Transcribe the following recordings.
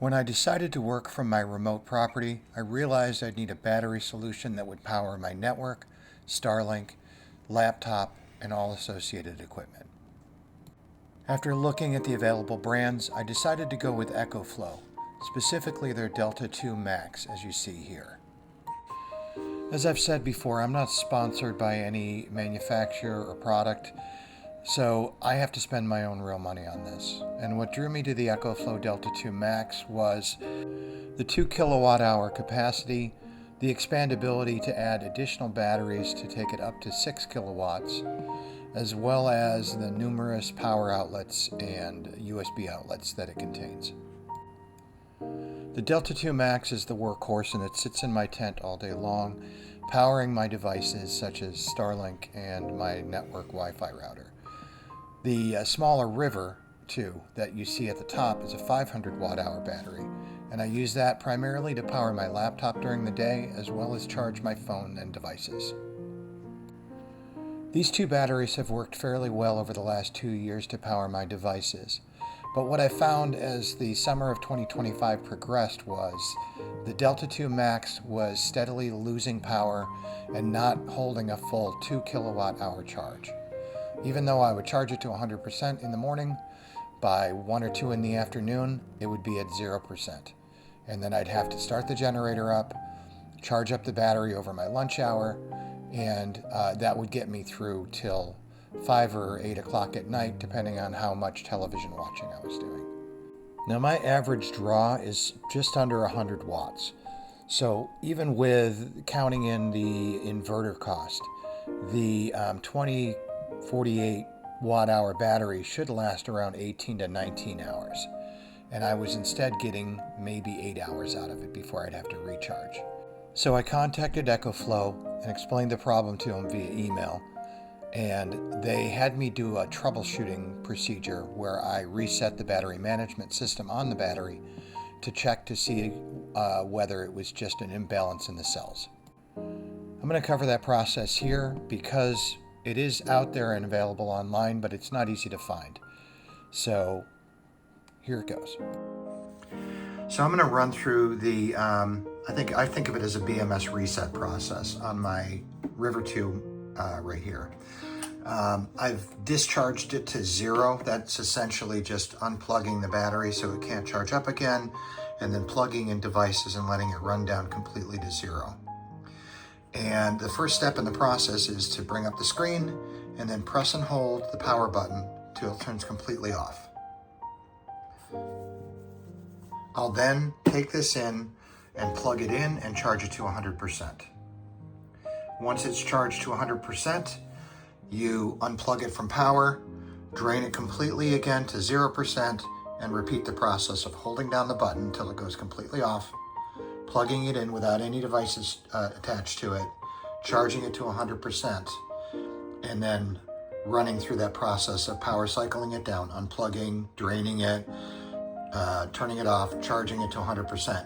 When I decided to work from my remote property, I realized I'd need a battery solution that would power my network, Starlink, laptop, and all associated equipment. After looking at the available brands, I decided to go with Ecoflow, specifically their Delta2 Max, as you see here. As I've said before, I'm not sponsored by any manufacturer or product, so I have to spend my own real money on this. And what drew me to the Ecoflow Delta2 Max was the 2 kilowatt hour capacity, the expandability to add additional batteries to take it up to 6 kilowatts, as well as the numerous power outlets and USB outlets that it contains. The Delta2 Max is the workhorse, and it sits in my tent all day long, powering my devices such as Starlink and my network Wi-Fi router. The smaller River 2 that you see at the top is a 500 watt-hour battery, and I use that primarily to power my laptop during the day as well as charge my phone and devices. These two batteries have worked fairly well over the last 2 years to power my devices. But what I found as the summer of 2025 progressed was the Delta2 Max was steadily losing power and not holding a full 2 kilowatt hour charge. Even though I would charge it to 100% in the morning, by 1 or 2 in the afternoon, it would be at 0%. And then I'd have to start the generator up, charge up the battery over my lunch hour, and that would get me through till 5 or 8 o'clock at night, depending on how much television watching I was doing. Now, my average draw is just under 100 watts. So even with counting in the inverter cost, the 2048 watt-hour battery should last around 18 to 19 hours. And I was instead getting maybe 8 hours out of it before I'd have to recharge. So I contacted Ecoflow and explained the problem to them via email. And they had me do a troubleshooting procedure where I reset the battery management system on the battery to check to see whether it was just an imbalance in the cells. I'm going to cover that process here because it is out there and available online, but it's not easy to find. So here it goes. So I'm going to run through the, I think of it as a BMS reset process on my River 2 right here. I've discharged it to 0. That's essentially just unplugging the battery so it can't charge up again, and then plugging in devices and letting it run down completely to 0. And the first step in the process is to bring up the screen and then press and hold the power button till it turns completely off. I'll then take this in and plug it in and charge it to 100%. Once it's charged to 100%, you unplug it from power, drain it completely again to 0%, and repeat the process of holding down the button until it goes completely off, plugging it in without any devices attached to it, charging it to 100%, and then running through that process of power cycling it down, unplugging, draining it, turning it off, charging it to 100%.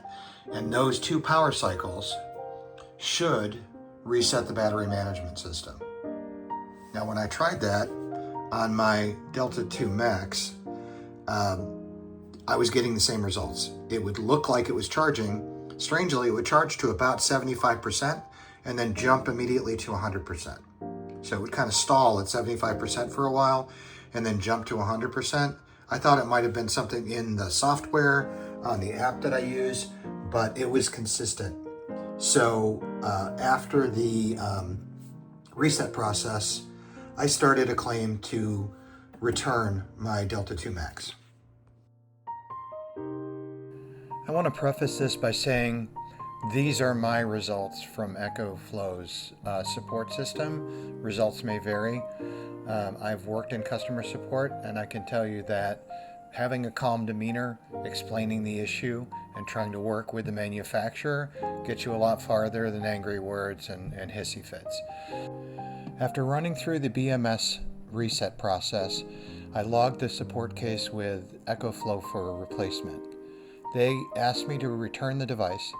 And those 2 power cycles should reset the battery management system. Now, when I tried that on my Delta2 Max, I was getting the same results. It would look like it was charging. Strangely, it would charge to about 75% and then jump immediately to 100%. So it would kind of stall at 75% for a while and then jump to 100%. I thought it might have been something in the software on the app that I use, but it was consistent. So after the reset process, I started a claim to return my Delta2 Max. I want to preface this by saying these are my results from Ecoflow's support system. Results may vary. I've worked in customer support, and I can tell you that having a calm demeanor, explaining the issue, and trying to work with the manufacturer gets you a lot farther than angry words and hissy fits. After running through the BMS reset process, I logged the support case with Ecoflow for a replacement. They asked me to return the device,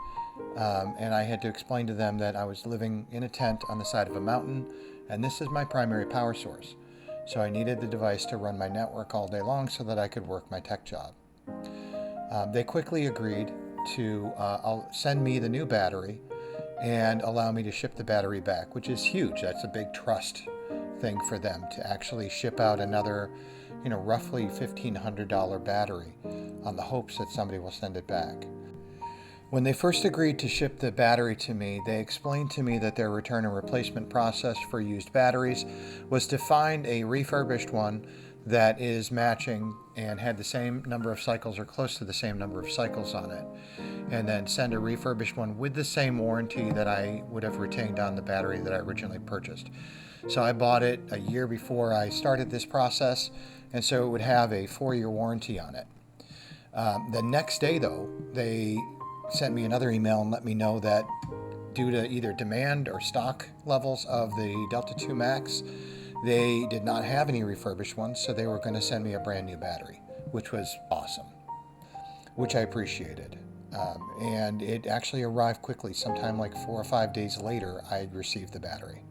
and I had to explain to them that I was living in a tent on the side of a mountain, and this is my primary power source. So I needed the device to run my network all day long so that I could work my tech job. They quickly agreed to send me the new battery and allow me to ship the battery back, which is huge. That's a big trust thing for them to actually ship out another, roughly $1,500 battery on the hopes that somebody will send it back. When they first agreed to ship the battery to me, they explained to me that their return and replacement process for used batteries was to find a refurbished one that is matching and had the same number of cycles or close to the same number of cycles on it, and then send a refurbished one with the same warranty that I would have retained on the battery that I originally purchased. So I bought it a year before I started this process, and so it would have a 4-year warranty on it. The next day, though, they sent me another email and let me know that due to either demand or stock levels of the Delta2 Max, they did not have any refurbished ones, so they were going to send me a brand new battery, which was awesome, which I appreciated. And it actually arrived quickly. Sometime like 4 or 5 days later, I had received the battery.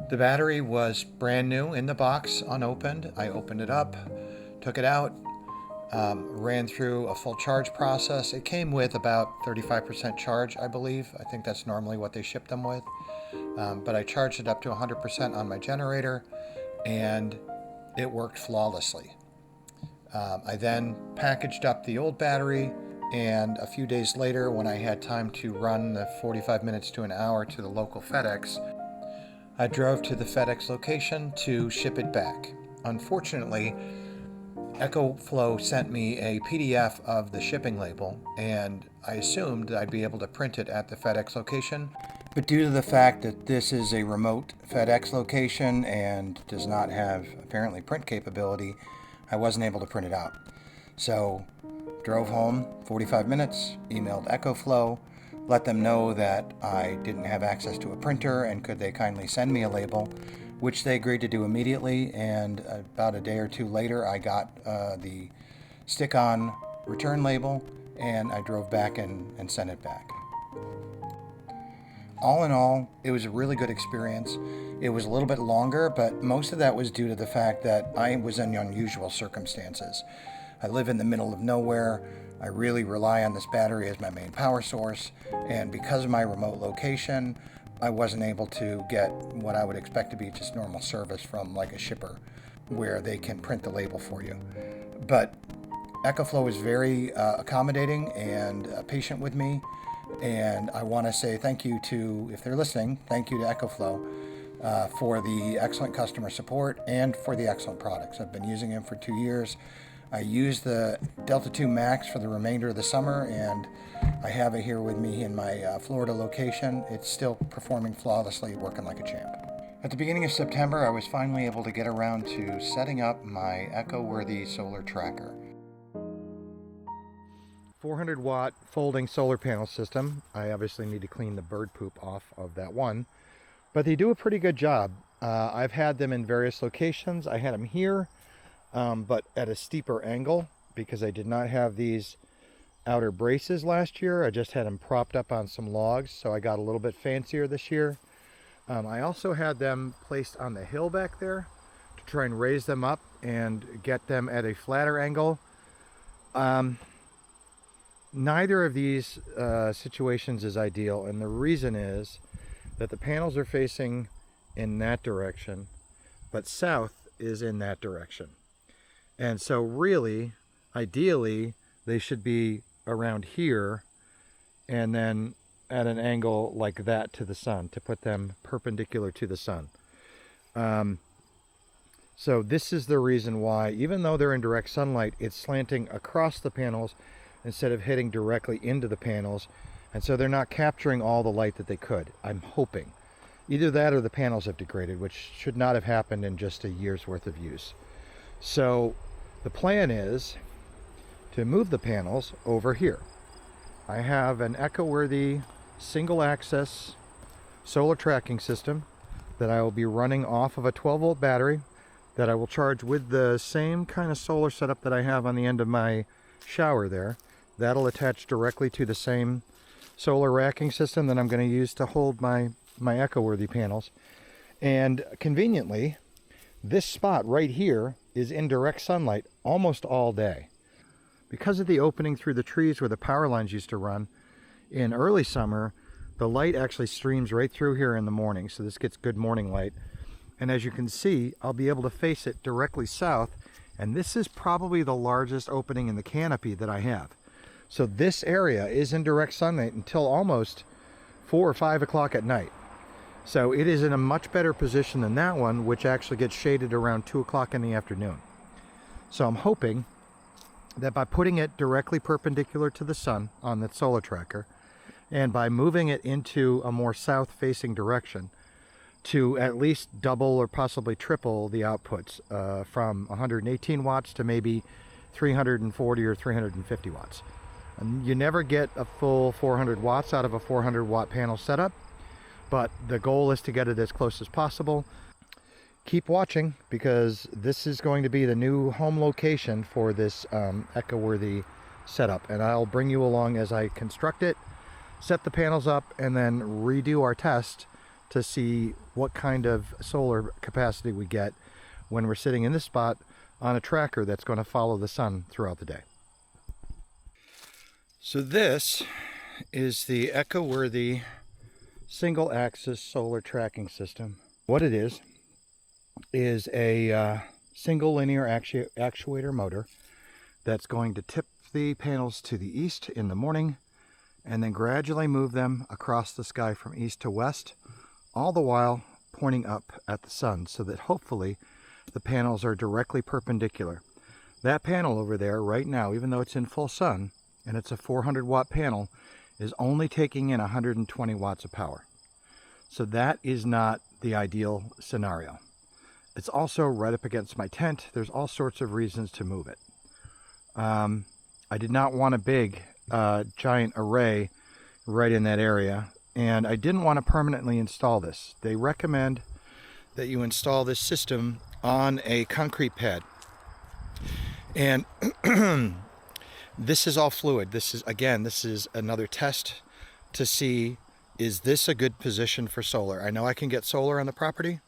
The battery was brand new in the box, unopened. I opened it up, took it out, ran through a full charge process. It came with about 35% charge, I believe. I think that's normally what they ship them with. But I charged it up to 100% on my generator, and it worked flawlessly. I then packaged up the old battery, and a few days later, when I had time to run the 45 minutes to an hour to the local FedEx, I drove to the FedEx location to ship it back. Unfortunately, Ecoflow sent me a PDF of the shipping label, and I assumed I'd be able to print it at the FedEx location. But due to the fact that this is a remote FedEx location and does not have apparently print capability, I wasn't able to print it out. So drove home 45 minutes, emailed Ecoflow, let them know that I didn't have access to a printer and could they kindly send me a label, which they agreed to do immediately. And about a day or two later, I got the stick-on return label, and I drove back and sent it back. All in all, it was a really good experience. It was a little bit longer, but most of that was due to the fact that I was in unusual circumstances. I live in the middle of nowhere. I really rely on this battery as my main power source, and because of my remote location, I wasn't able to get what I would expect to be just normal service from like a shipper where they can print the label for you. But Ecoflow is very accommodating and patient with me, and I want to say thank you to, if they're listening, thank you to Ecoflow for the excellent customer support and for the excellent products. I've been using them for 2 years. I used the Delta2 Max for the remainder of the summer, and I have it here with me in my Florida location. It's still performing flawlessly, working like a champ. At the beginning of September, I was finally able to get around to setting up my Ecoworthy solar tracker. 400 watt folding solar panel system. I obviously need to clean the bird poop off of that one, but they do a pretty good job. I've had them in various locations. I had them here, but at a steeper angle because I did not have these outer braces last year. I just had them propped up on some logs, so I got a little bit fancier this year. I also had them placed on the hill back there to try and raise them up and get them at a flatter angle. Neither of these situations is ideal, and the reason is that the panels are facing in that direction, but south is in that direction. And so really, ideally, they should be around here and then at an angle like that to the sun, to put them perpendicular to the sun. So this is the reason why, even though they're in direct sunlight, it's slanting across the panels instead of hitting directly into the panels, and so they're not capturing all the light that they could, I'm hoping. Either that or the panels have degraded, which should not have happened in just a year's worth of use. So the plan is to move the panels over here. I have an Ecoworthy single access solar tracking system that I will be running off of a 12 volt battery that I will charge with the same kind of solar setup that I have on the end of my shower there. That'll attach directly to the same solar racking system that I'm going to use to hold my Ecoworthy panels. And conveniently, this spot right here is in direct sunlight almost all day. because of the opening through the trees where the power lines used to run, in early summer, the light actually streams right through here in the morning, so this gets good morning light. And as you can see, I'll be able to face it directly south, and this is probably the largest opening in the canopy that I have. So this area is in direct sunlight until almost 4 or 5 o'clock at night. So it is in a much better position than that one, which actually gets shaded around 2 o'clock in the afternoon. So I'm hoping that by putting it directly perpendicular to the sun on the solar tracker, and by moving it into a more south-facing direction, to at least double or possibly triple the outputs from 118 watts to maybe 340 or 350 watts. And you never get a full 400 watts out of a 400 watt panel setup, but the goal is to get it as close as possible. Keep watching, because this is going to be the new home location for this Ecoworthy setup, and I'll bring you along as I construct it, set the panels up, and then redo our test to see what kind of solar capacity we get when we're sitting in this spot on a tracker that's going to follow the sun throughout the day. So this is the Ecoworthy single axis solar tracking system. What it is a single linear actuator motor that's going to tip the panels to the east in the morning and then gradually move them across the sky from east to west, all the while pointing up at the sun, so that hopefully the panels are directly perpendicular. That panel over there right now, even though it's in full sun and it's a 400 watt panel, is only taking in 120 watts of power. So that is not the ideal scenario. It's also right up against my tent. There's all sorts of reasons to move it. I did not want a big giant array right in that area, and I didn't want to permanently install this. They recommend that you install this system on a concrete pad, and this is all fluid. This is another test to see, is this a good position for solar? I know I can get solar on the property.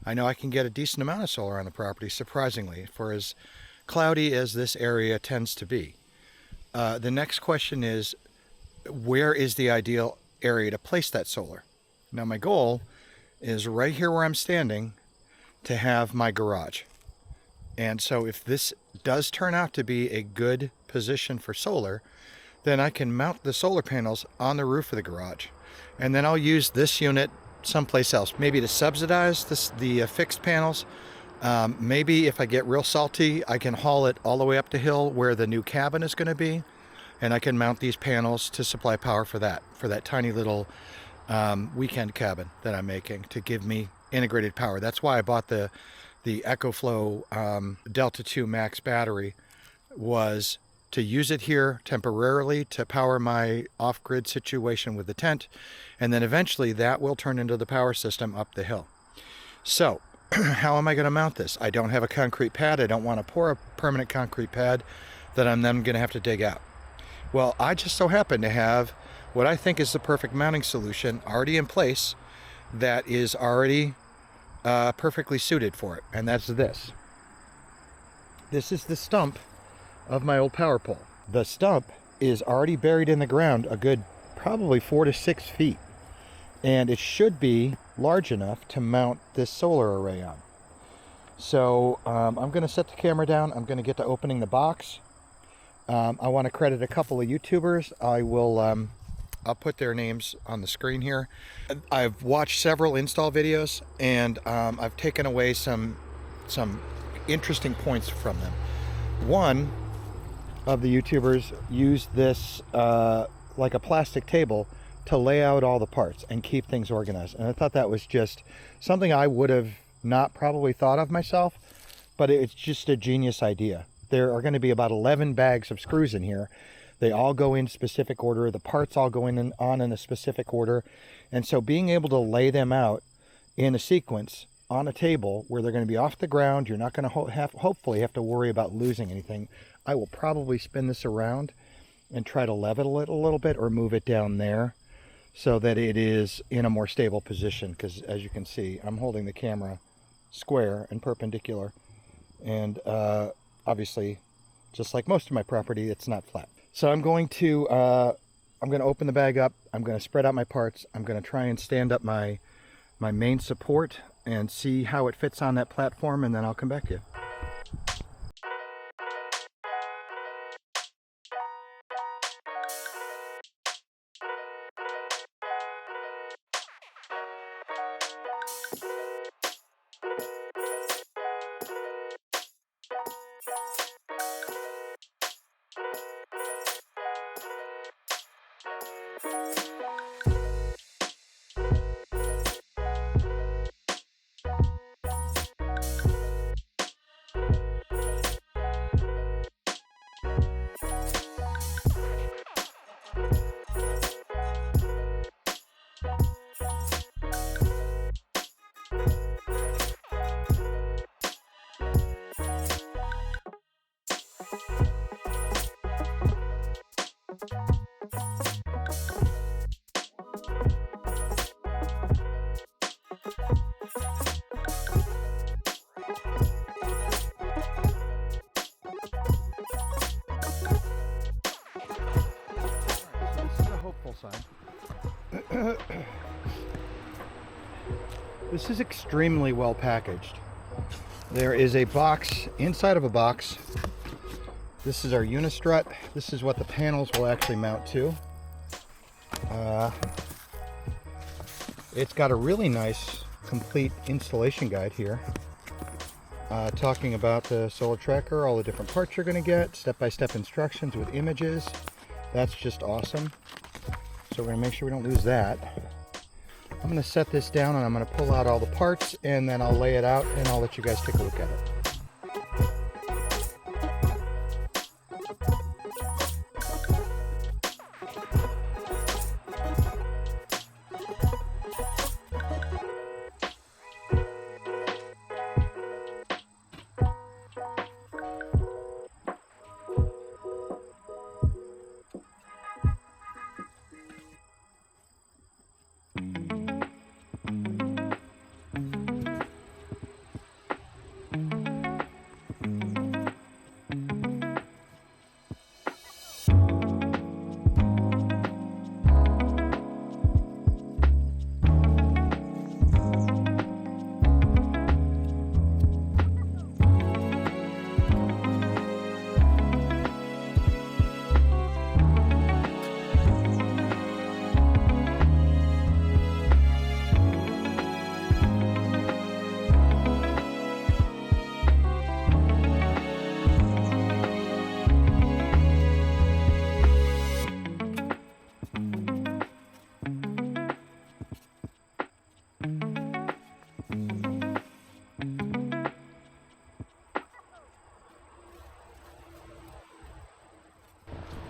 I know I can get a decent amount of solar on the property, surprisingly, for as cloudy as this area tends to be. The next question is, where is the ideal area to place that solar? Now, my goal is right here where I'm standing to have my garage. And so if this does turn out to be a good position for solar, then I can mount the solar panels on the roof of the garage. And then I'll use this unit someplace else, maybe to subsidize the fixed panels. Maybe if I get real salty, I can haul it all the way up the hill where the new cabin is going to be, and I can mount these panels to supply power for that tiny little weekend cabin that I'm making, to give me integrated power. That's why I bought the Ecoflow Delta2 Max battery, was to use it here temporarily to power my off-grid situation with the tent, and then eventually that will turn into the power system up the hill. So how am I going to mount this? I don't have a concrete pad. I don't want to pour a permanent concrete pad that I'm then going to have to dig out. Well, I just so happen to have what I think is the perfect mounting solution already in place that is already perfectly suited for it, and that's this. This is the stump of my old power pole. The stump is already buried in the ground a good probably 4 to 6 feet, and it should be large enough to mount this solar array on. So I'm going to set the camera down. I'm going to get to opening the box. I want to credit a couple of YouTubers. I'll put their names on the screen here. I've watched several install videos, and I've taken away some interesting points from them. One of the YouTubers used this like a plastic table to lay out all the parts and keep things organized, and I thought that was just something I would have not probably thought of myself, but it's just a genius idea. There are going to be about 11 bags of screws in here. They all go in specific order. The parts all go in a specific order, and so being able to lay them out in a sequence on a table where they're going to be off the ground, you're not going to hopefully have to worry about losing anything. I will probably spin this around and try to level it a little bit, or move it down there so that it is in a more stable position, because as you can see, I'm holding the camera square and perpendicular, and obviously Just like most of my property, it's not flat. So I'm going to open the bag up. I'm going to spread out my parts. I'm going to try and stand up my main support and see how it fits on that platform, and then I'll come back to you. This is extremely well packaged. There is a box inside of a box. This is our unistrut. This is what the panels will actually mount to. It's got a really nice complete installation guide here, talking about the solar tracker, all the different parts you're going to get, step-by-step instructions with images. That's just awesome. So we're going to make sure we don't lose that. I'm going to set this down and I'm going to pull out all the parts, and then I'll lay it out and I'll let you guys take a look at it.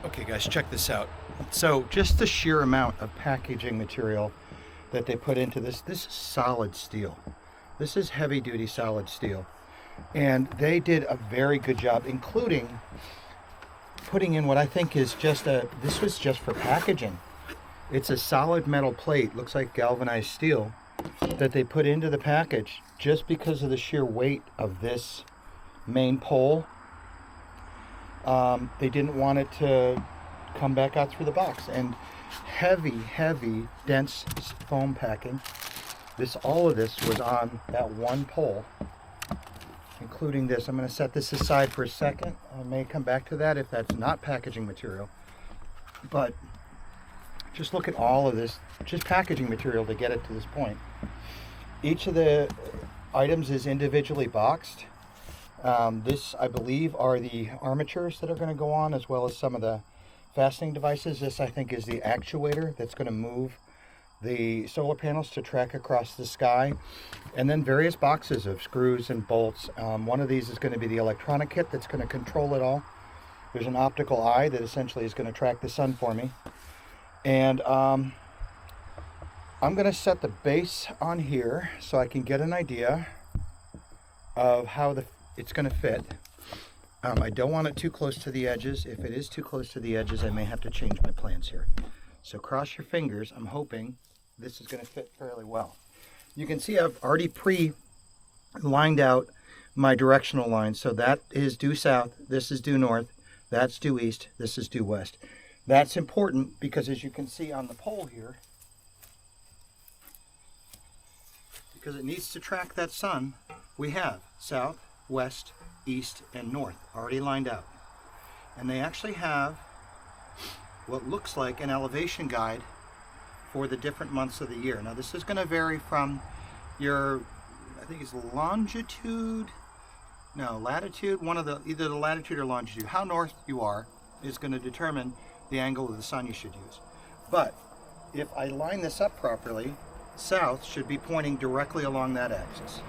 Okay guys, check this out. So just the sheer amount of packaging material that they put into this is solid steel. This is heavy duty solid steel. And they did a very good job, including putting in what I think is this was just for packaging. It's a solid metal plate, looks like galvanized steel, that they put into the package just because of the sheer weight of this main pole. They didn't want it to come back out through the box, and heavy dense foam packing. All of this was on that one pole, including this. I'm going to set this aside for a second. I may come back to that if that's not packaging material, but just look at all of this, just packaging material to get it to this point. Each of the items is individually boxed. This, I believe, are the armatures that are going to go on, as well as some of the fastening devices. This, I think, is the actuator that's going to move the solar panels to track across the sky. And then various boxes of screws and bolts. One of these is going to be the electronic kit that's going to control it all. There's an optical eye that essentially is going to track the sun for me. And I'm going to set the base on here so I can get an idea of how it's going to fit. I don't want it too close to the edges. If it is too close to the edges, I may have to change my plans here. So cross your fingers. I'm hoping this is going to fit fairly well. You can see I've already pre-lined out my directional lines. So that is due south, this is due north, That's due east, this is due west. That's important because as you can see on the pole here, because it needs to track that sun, we have south, west, east, and north already lined out. And they actually have what looks like an elevation guide for the different months of the year. Now this is going to vary from your, I think it's latitude, one of the, either the latitude or longitude. How north you are is going to determine the angle of the sun you should use. But if I line this up properly, south should be pointing directly along that axis.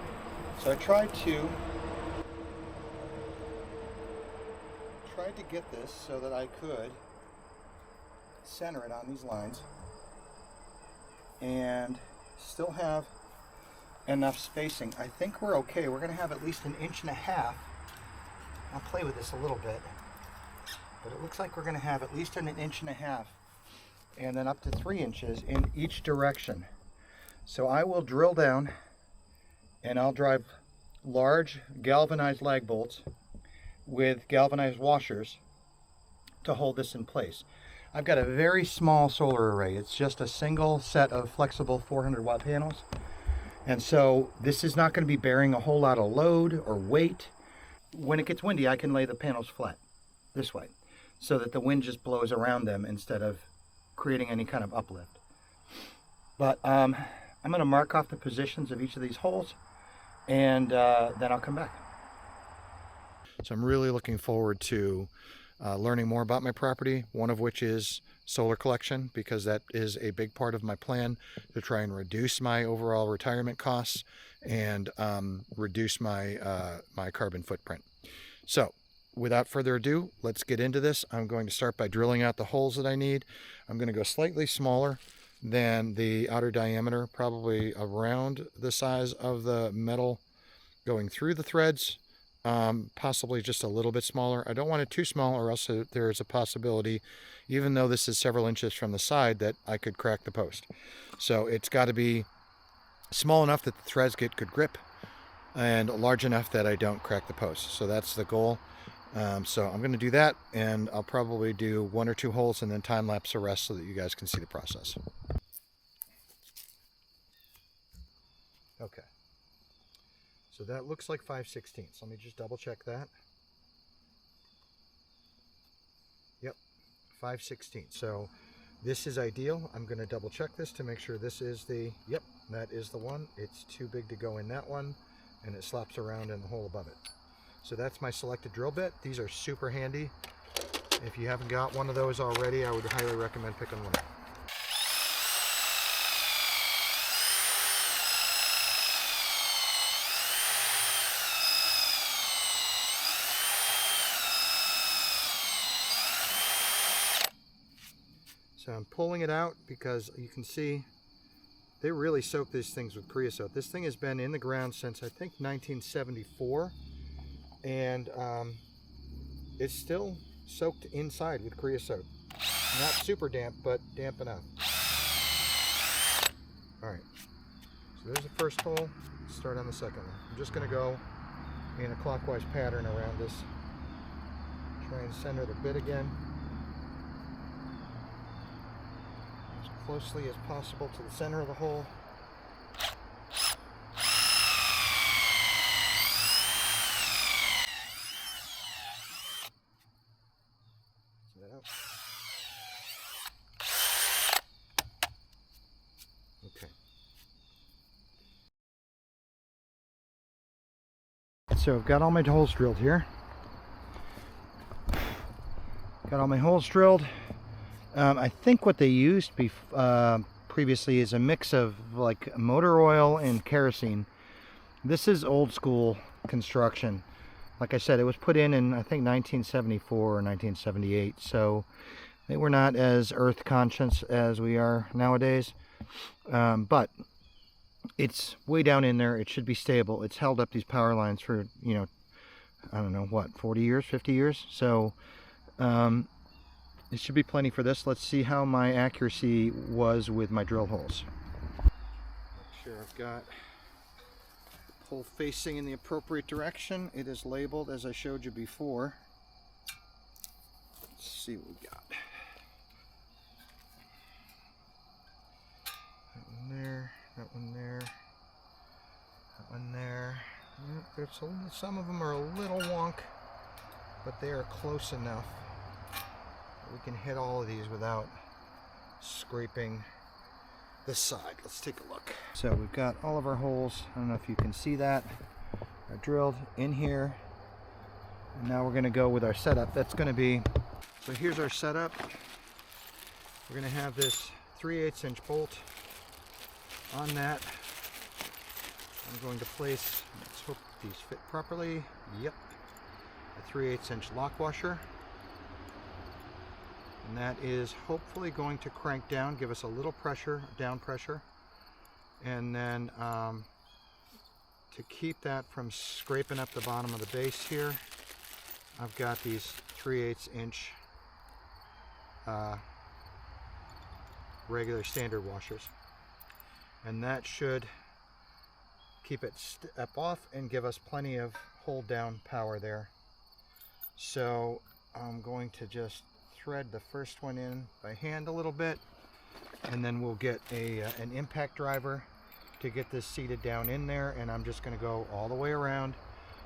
So I tried to get this so that I could center it on these lines and still have enough spacing. I think we're okay. We're going to have at least 1.5 inches. I'll play with this a little bit, but it looks like we're going to have at least 1.5 inches and then up to 3 inches in each direction. So I will drill down and I'll drive large galvanized lag bolts with galvanized washers to hold this in place. I've got a very small solar array. It's just a single set of flexible 400 watt panels. And so this is not going to be bearing a whole lot of load or weight. When it gets windy, I can lay the panels flat this way so that the wind just blows around them instead of creating any kind of uplift. But I'm going to mark off the positions of each of these holes and then I'll come back. So I'm really looking forward to learning more about my property, one of which is solar collection, because that is a big part of my plan to try and reduce my overall retirement costs and reduce my my carbon footprint. So without further ado, let's get into this. I'm going to start by drilling out the holes that I need. I'm going to go slightly smaller than the outer diameter, probably around the size of the metal going through the threads. Possibly just a little bit smaller. I don't want it too small or else there is a possibility, even though this is several inches from the side, that I could crack the post. So it's got to be small enough that the threads get good grip and large enough that I don't crack the post. So that's the goal. So I'm going to do that, and I'll probably do 1 or 2 holes and then time lapse the rest so that you guys can see the process. Okay. So that looks like 5/16. Let me just double check that. Yep, 5/16. So this is ideal. I'm going to double check this to make sure this is the, yep, that is the one. It's too big to go in that one, and it slaps around in the hole above it. So that's my selected drill bit. These are super handy. If you haven't got one of those already, I would highly recommend picking one up. So I'm pulling it out because you can see they really soak these things with creosote. This thing has been in the ground since I think 1974, and it's still soaked inside with creosote. Not super damp, but damp enough. All right, so there's the first hole. Let's start on the second one. I'm just going to go in a clockwise pattern around this. Try and center the bit again closely as possible to the center of the hole. That up. Okay. So I've got all my holes drilled here. Got all my holes drilled. I think what they used previously is a mix of like motor oil and kerosene. This is old school construction. Like I said, it was put in I think 1974 or 1978, so they were not as earth conscious as we are nowadays. But it's way down in there. It should be stable. It's held up these power lines for, you know, I don't know what, 40 years, 50 years. So it should be plenty for this. Let's see how my accuracy was with my drill holes. Make sure I've got hole facing in the appropriate direction. It is labeled as I showed you before. Let's see what we got. That one there, that one there, that one there. There's some of them are a little wonk, but they are close enough that we can hit all of these without scraping the side. Let's take a look. So we've got all of our holes. I don't know if you can see that. Are drilled in here. And now we're going to go with our setup. That's going to be, so here's our setup. We're going to have this 3/8 inch bolt on that. I'm going to place, let's hope these fit properly. Yep. A 3/8 inch lock washer. And that is hopefully going to crank down, give us a little pressure, down pressure. And then to keep that from scraping up the bottom of the base here, I've got these 3/8 inch regular standard washers. And that should keep it step off and give us plenty of hold down power there. So I'm going to just thread the first one in by hand a little bit, and then we'll get an impact driver to get this seated down in there, and I'm just going to go all the way around,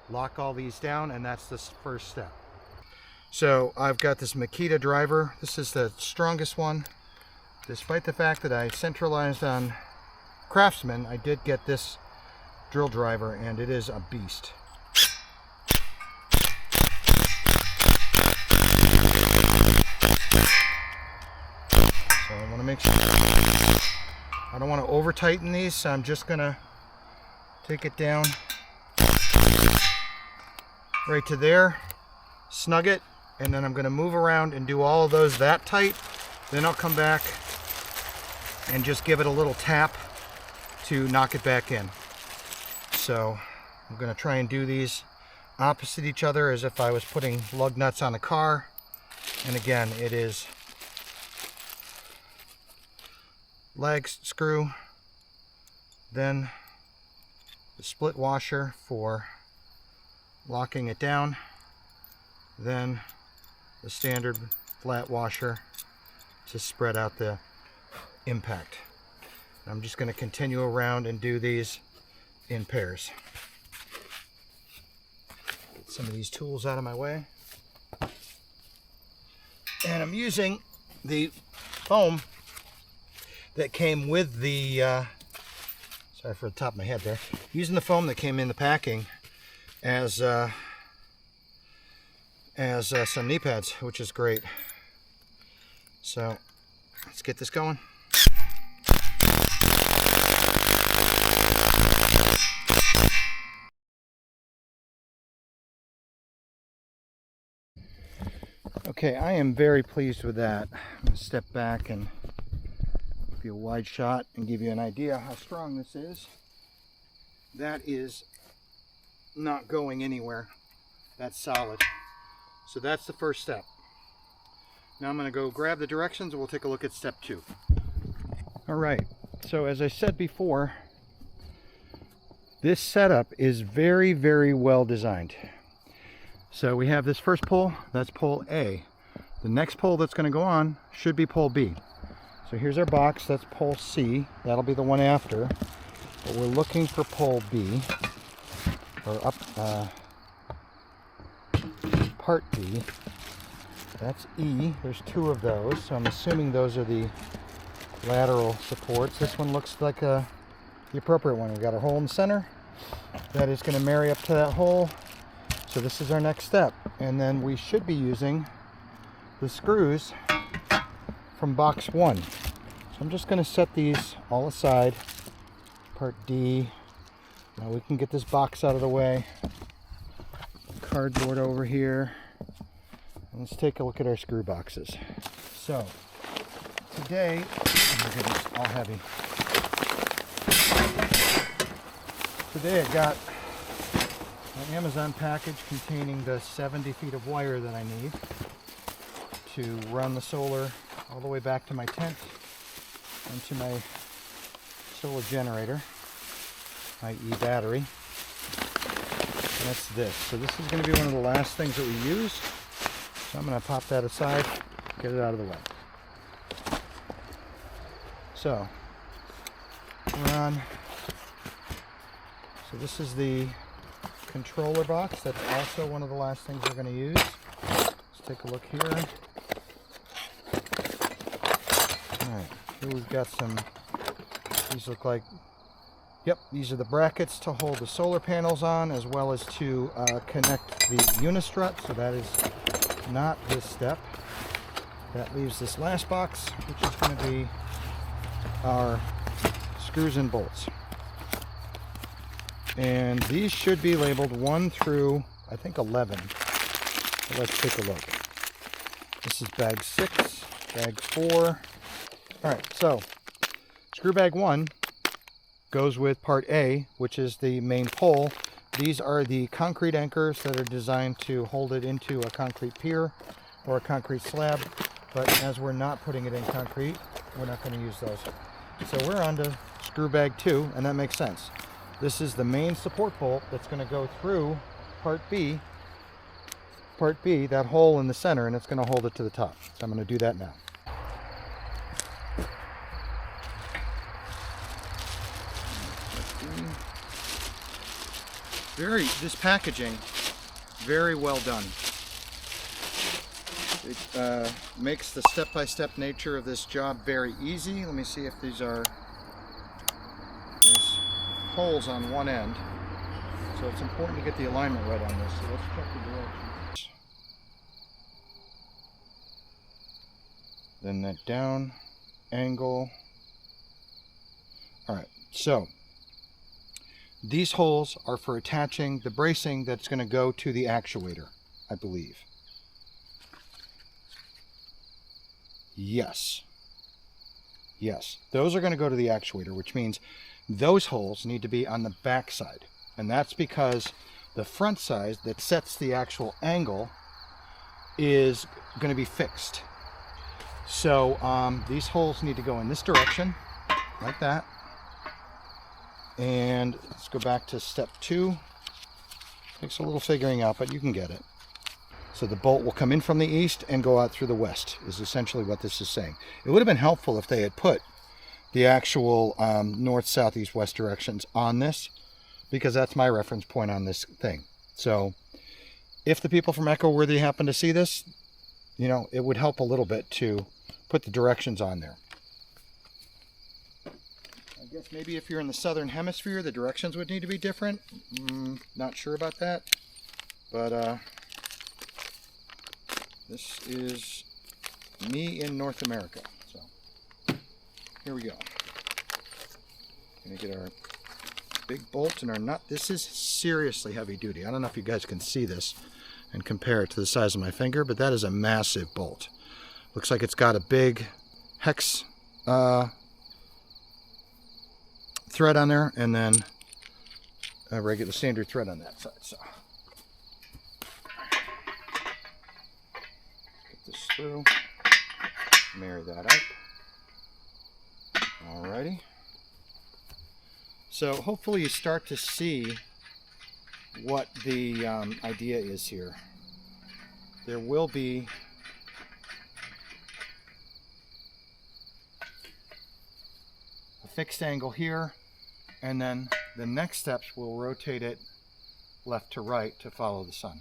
lock all these down, and that's the first step. So I've got this Makita driver. This is the strongest one. Despite the fact that I centralized on Craftsman, I did get this drill driver, and it is a beast. So I want to make sure I don't want to over tighten these, so I'm just gonna take it down right to there, snug it, and then I'm gonna move around and do all of those that tight. Then I'll come back and just give it a little tap to knock it back in. So I'm gonna try and do these opposite each other as if I was putting lug nuts on a car. And again, it is legs, screw, then the split washer for locking it down, then the standard flat washer to spread out the impact. I'm just going to continue around and do these in pairs. Get some of these tools out of my way. And I'm using the foam that came with the, sorry for the top of my head there, using the foam that came in the packing as some knee pads, which is great. So let's get this going. Okay, I am very pleased with that. I'm going to step back and give you a wide shot and give you an idea how strong this is. That is not going anywhere. That's solid. So that's the first step. Now I'm going to go grab the directions and we'll take a look at step 2. Alright, so as I said before, this setup is very, very well designed. So we have this first pole, that's pole A. The next pole that's going to go on should be pole B. So here's our box, that's pole C, that'll be the one after. But we're looking for pole B, or up, part B. That's E, there's 2 of those, so I'm assuming those are the lateral supports. This one looks like the appropriate one. We've got a hole in the center that is going to marry up to that hole. So this is our next step, and then we should be using the screws from box 1. So I'm just going to set these all aside. Part D. Now we can get this box out of the way. Cardboard over here. And let's take a look at our screw boxes. So today, oh my goodness, all heavy. Today I got an Amazon package containing the 70 feet of wire that I need to run the solar all the way back to my tent and to my solar generator, i.e. battery. And that's this. So this is going to be one of the last things that we use. So I'm going to pop that aside, get it out of the way. So we're on. So this is the controller box. That's also one of the last things we're going to use. Let's take a look here. Alright, here we've got some, these look like, yep, these are the brackets to hold the solar panels on, as well as to connect the unistrut. So that is not this step. That leaves this last box, which is going to be our screws and bolts. And these should be labeled 1 through, I think, 11. So let's take a look. This is bag 6, bag 4. Alright, so screw bag 1 goes with part A, which is the main pole. These are the concrete anchors that are designed to hold it into a concrete pier or a concrete slab. But as we're not putting it in concrete, we're not going to use those. So we're on to screw bag 2, and that makes sense. This is the main support bolt that's going to go through part B. Part B, that hole in the center, and it's going to hold it to the top. So I'm going to do that now. This packaging, very well done. It makes the step-by-step nature of this job very easy. Let me see if these are, there's holes on one end, so it's important to get the alignment right on this. So let's check the directions. Then that down angle. All right, so these holes are for attaching the bracing that's going to go to the actuator, I believe. Yes. Yes, those are going to go to the actuator, which means those holes need to be on the back side. And that's because the front side that sets the actual angle is going to be fixed. So these holes need to go in this direction, like that. And let's go back to step 2. Takes a little figuring out, but you can get it. So the bolt will come in from the east and go out through the west, is essentially what this is saying. It would have been helpful if they had put the actual north, south, east, west directions on this, because that's my reference point on this thing. So if the people from Ecoworthy happen to see this, you know, it would help a little bit to put the directions on there. I guess maybe if you're in the southern hemisphere, the directions would need to be different. Not sure about that, but this is me in North America. So here we go. Gonna get our big bolt and our nut. This is seriously heavy duty. I don't know if you guys can see this and compare it to the size of my finger, but that is a massive bolt. Looks like it's got a big hex thread on there, and then a regular standard thread on that side. So get this through, marry that up. Alrighty. So hopefully you start to see what the idea is here. There will be a fixed angle here, and then the next steps will rotate it left to right to follow the sun.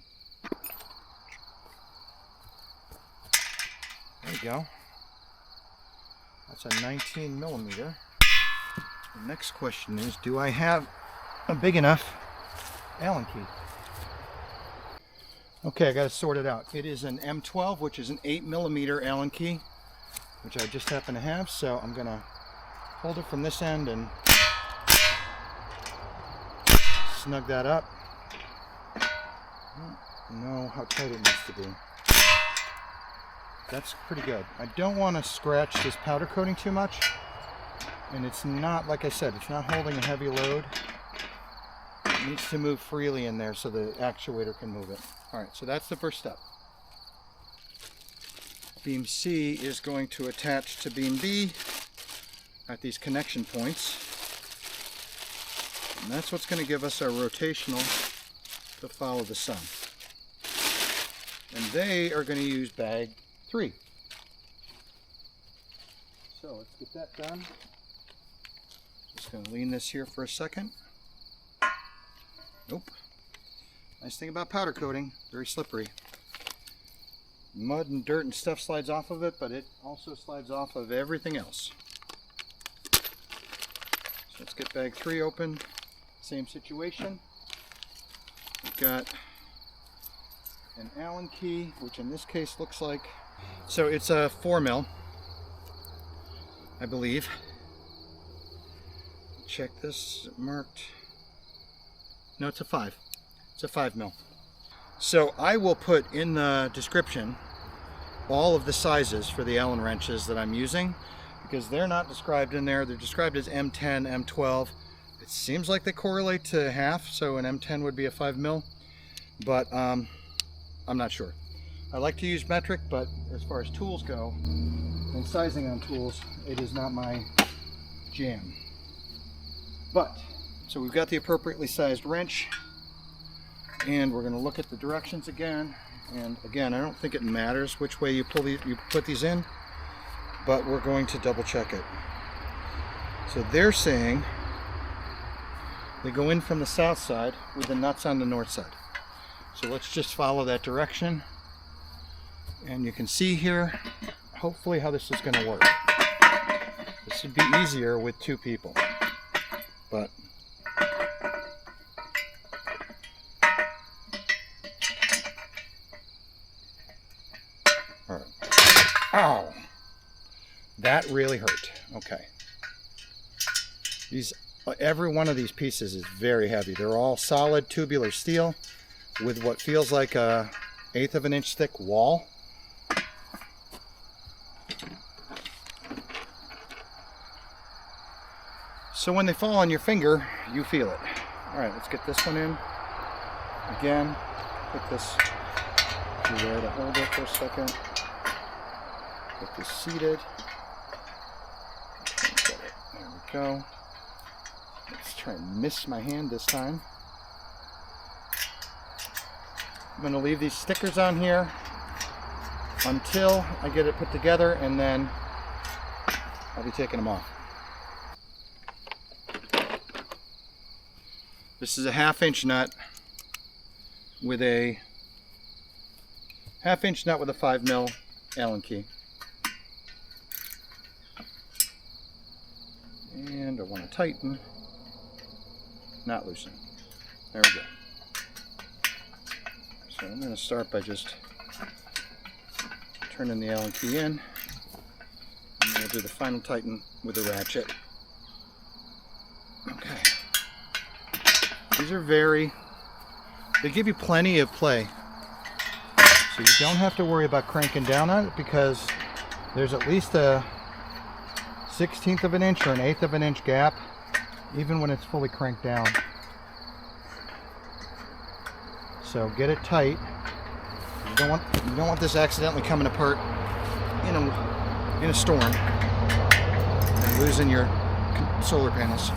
There you go. That's a 19 millimeter. The next question is, do I have a big enough Allen key? Okay, I got to sort it out. It is an M12, which is an 8 millimeter Allen key, which I just happen to have. So I'm going to hold it from this end and snug that up. I don't know how tight it needs to be. That's pretty good. I don't want to scratch this powder coating too much. And it's not, like I said, it's not holding a heavy load. It needs to move freely in there so the actuator can move it. Alright, so that's the first step. Beam C is going to attach to beam B at these connection points. And that's what's going to give us our rotational to follow the sun. And they are going to use bag 3. So let's get that done. Just going to lean this here for a second. Nope. Nice thing about powder coating, very slippery. Mud and dirt and stuff slides off of it, but it also slides off of everything else. So let's get bag 3 open. Same situation. We've got an Allen key, which in this case looks like, so it's a 4 mil, I believe. Check this, marked. No, it's a 5. It's a 5 mil. So I will put in the description all of the sizes for the Allen wrenches that I'm using, because they're not described in there. They're described as M10, M12. It seems like they correlate to half, so an M10 would be a 5 mil, but I'm not sure. I like to use metric, but as far as tools go and sizing on tools, it is not my jam. But, so we've got the appropriately sized wrench, and we're going to look at the directions again. And again, I don't think it matters which way you put these in, but we're going to double check it. So they're saying they go in from the south side with the nuts on the north side. So let's just follow that direction, and you can see here hopefully how this is going to work. This would be easier with 2 people, but all right. Ow, that really hurt. Okay, every one of these pieces is very heavy. They're all solid tubular steel with what feels like a 1/8 of an inch thick wall. So when they fall on your finger, you feel it. All right, let's get this one in. Again, put this there to hold it for a second. Get this seated. There we go. Let's try and miss my hand this time. I'm going to leave these stickers on here until I get it put together, and then I'll be taking them off. This is a 1/2 inch nut with a 1/2 inch nut with a 5 mil Allen key. And I want to tighten, not loosen. There we go. So I'm going to start by just turning the Allen key in, and we'll do the final tighten with the ratchet. Okay. These are they give you plenty of play. So you don't have to worry about cranking down on it, because there's at least a 1/16 of an inch or an 1/8 of an inch gap, even when it's fully cranked down. So get it tight. You don't want this accidentally coming apart in a storm and losing your solar panels.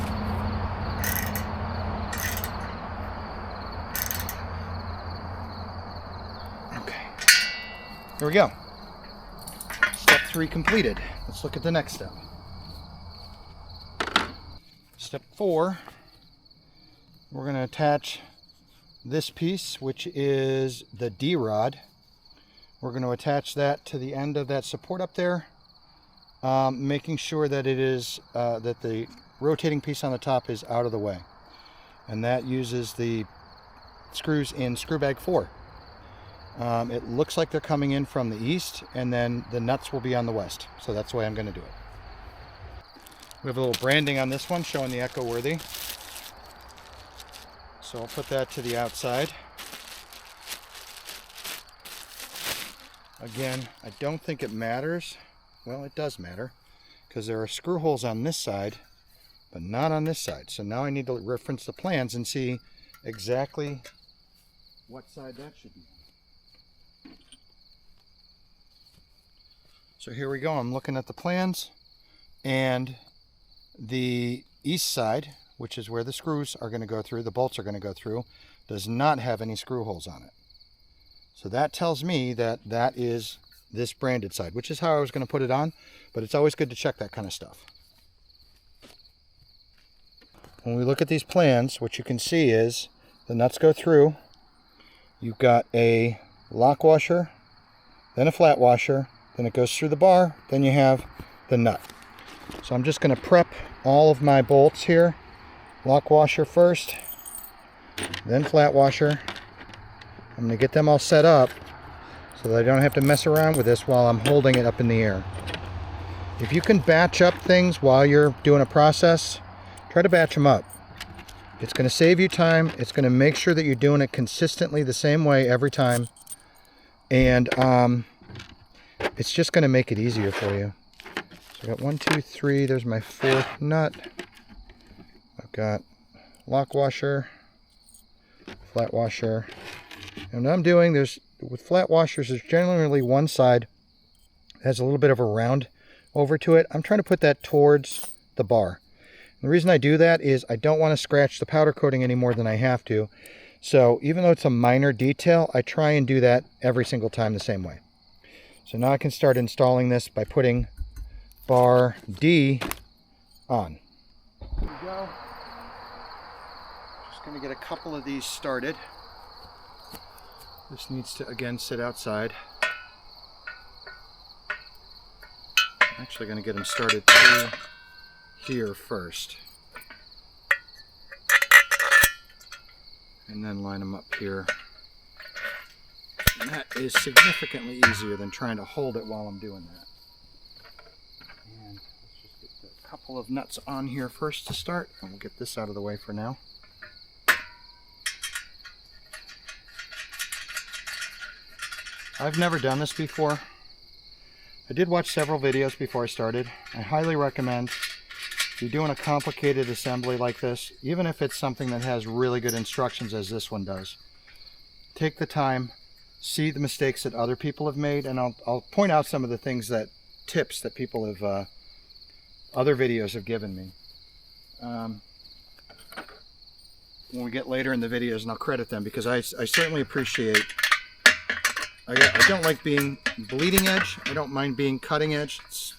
Okay, here we go. Step 3 completed. Let's look at the next step. Step 4, we're going to attach this piece, which is the D-rod. We're going to attach that to the end of that support up there, making sure that it is that the rotating piece on the top is out of the way, and that uses the screws in screw bag 4. It looks like they're coming in from the east, and then the nuts will be on the west, so that's the way I'm going to do it. We have a little branding on this one showing the Ecoworthy. So I'll put that to the outside. Again, I don't think it matters. Well, it does matter, because there are screw holes on this side, but not on this side. So now I need to reference the plans and see exactly what side that should be. So here we go. I'm looking at the plans, and the east side, which is where the screws are going to go through, the bolts are going to go through, does not have any screw holes on it. So that tells me that that is this branded side, which is how I was going to put it on, but it's always good to check that kind of stuff. When we look at these plans, what you can see is the nuts go through. You've got a lock washer, then a flat washer, then it goes through the bar, then you have the nut. So I'm just going to prep all of my bolts here. Lock washer first, then flat washer. I'm going to get them all set up so that I don't have to mess around with this while I'm holding it up in the air. If you can batch up things while you're doing a process, try to batch them up. It's going to save you time. It's going to make sure that you're doing it consistently the same way every time. And it's just going to make it easier for you. So I got 1, 2, 3. There's my 4th nut. I've got lock washer, flat washer. And what I'm doing, with flat washers, there's generally one side that has a little bit of a round over to it. I'm trying to put that towards the bar. And the reason I do that is I don't want to scratch the powder coating any more than I have to. So even though it's a minor detail, I try and do that every single time the same way. So now I can start installing this by putting bar D on. There we go. Just going to get a couple of these started. This needs to, again, sit outside. I'm actually going to get them started through here first. And then line them up here. And that is significantly easier than trying to hold it while I'm doing that. And let's just get a couple of nuts on here first to start. And we'll get this out of the way for now. I've never done this before. I did watch several videos before I started. I highly recommend, if you're doing a complicated assembly like this, even if it's something that has really good instructions as this one does, take the time, see the mistakes that other people have made, and I'll point out some of the tips that people have, other videos have given me. When we get later in the videos, and I'll credit them, because I certainly appreciate. I don't like being bleeding edge. I don't mind being cutting edge. It's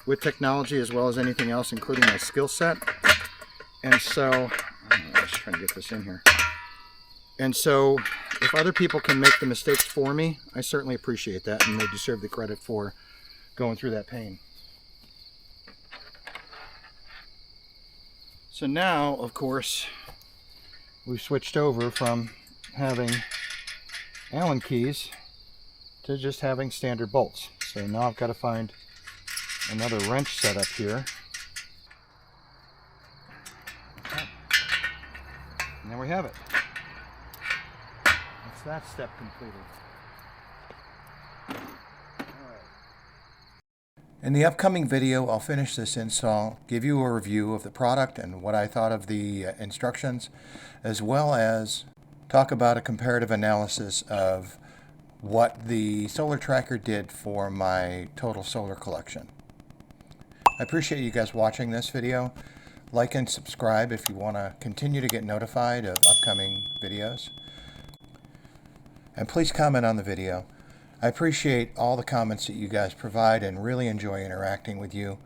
with technology as well as anything else, including my skill set. And so, I'm just trying to get this in here. And so, if other people can make the mistakes for me, I certainly appreciate that, and they deserve the credit for going through that pain. So now, of course, we've switched over from having Allen keys to just having standard bolts. So now I've got to find another wrench setup here. Okay. And there we have it. That's that step completed. In the upcoming video, I'll finish this install, give you a review of the product and what I thought of the instructions, as well as talk about a comparative analysis of what the solar tracker did for my total solar collection. I appreciate you guys watching this video. Like and subscribe if you want to continue to get notified of upcoming videos. And please comment on the video. I appreciate all the comments that you guys provide and really enjoy interacting with you.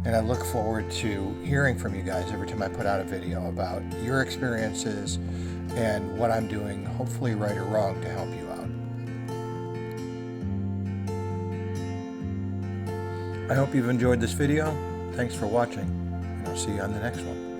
And I look forward to hearing from you guys every time I put out a video about your experiences and what I'm doing, hopefully right or wrong, to help you out. I hope you've enjoyed this video. Thanks for watching, and I'll see you on the next one.